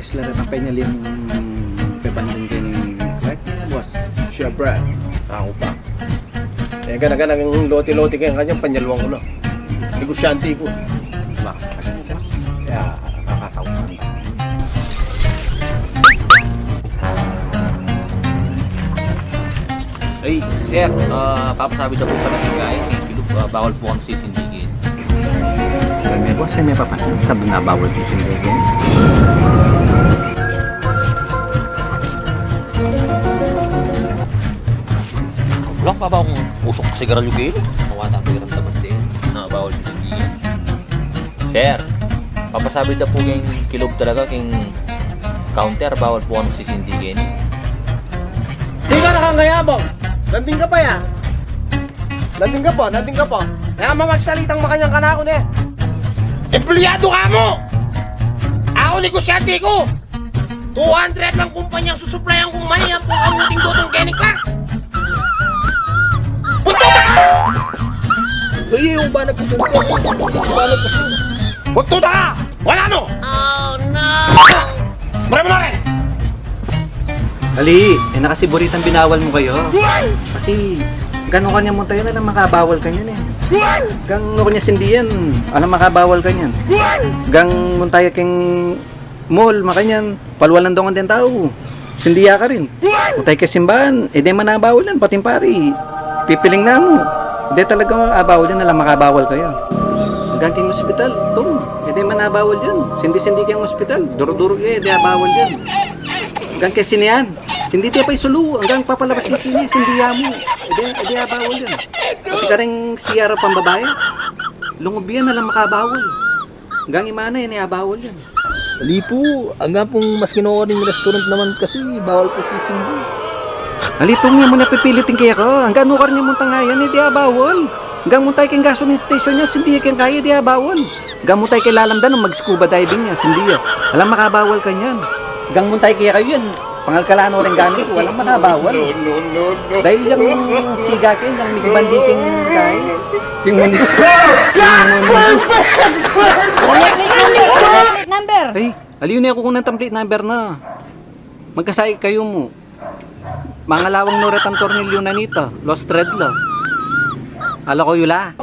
sila rin ang penyalim pebanding kaning correct boss. Siyempre, ako pa. Eh, gana-gana ng lote-lote kaya kanyang panyalwang ko na. Negosyante ko. Bakit mo boss? Kaya nakakatawan. Ay, sir, papasabi na po pala ng guy, bawal po kami sisindigin. May boss ay may papasin. Sabi na bawal sisindigin. Wala pa ba akong usok sa sigarilyo kayo? Mawata po yung tamat din na bawal sisindigin. Sir, papasabi na po yung kilog talaga, yung counter, bawal po kami sisindigin. Di ka nakangayabong! Landing ka pa ya! Landing ka po! Kaya mamagsalitang makanyang ka na ako na. Empleyado ka mo! Ako negosyante ko! 200 lang kumpanyang susuplayan kong mahiyang kung amuting dotong kenik lang! Punto ka! Ay, yung banag ko dyan, sir. Punto ka! Wala no! Oh no! Mara mo na rin! Ali, eh nakasiburitan binawal mo kayo. Kasi gano'n kanya mo tayo na lang makabawal kanyan eh. Gang no kanya sindiyan, alam makabawal kanyan. Gang muntaya keng mall makanyan, palwalan dongan din tao. Sindiya ka rin. Mutay ka simbahan, eh di manabawal yan, pating pari. Pipiling na mo. Hindi talaga abawal yan, alam makabawal kayo. Gang king ospital, tung, eh di manabawal yan. Sindi-sindi kang ospital, duro-duro eh, di abawal yan. Hanggang kay sinian, sindi tayo pa'y sulu, hanggang papalabas ng sini, sindiya mo. Edi abawal yan. Pati ka rin siyara pang babae, lungobiyan na lang makabawal. Hanggang imana yan, abawal yan. Mali po, hanggang pong mas kinukuha restaurant naman kasi bawal po sisindi. Halitong niya mo napipilitin kaya ko, hanggang nukar niya mong tangayan, edi abawal. Hanggang mo tayo kang gasoline station niya, sindiya kang kaya, edi abawal. Hanggang mo tayo kay lalamdan, mag-scuba diving niya, sindiya. Alam makabawal ka niyan. Hanggang muntay kaya kayo yan, pangalkalano rin gamit, walang makabawal. No. Dahil yung siga kayo, yung mikibandiking kayo. Yung mundi. Plate number! Ay, aliw na ako kung ng template number na. Magkasay kayo mo. Mga lawang nuret ang tornilyo na nito, Lost Thread la. Ala ko yula.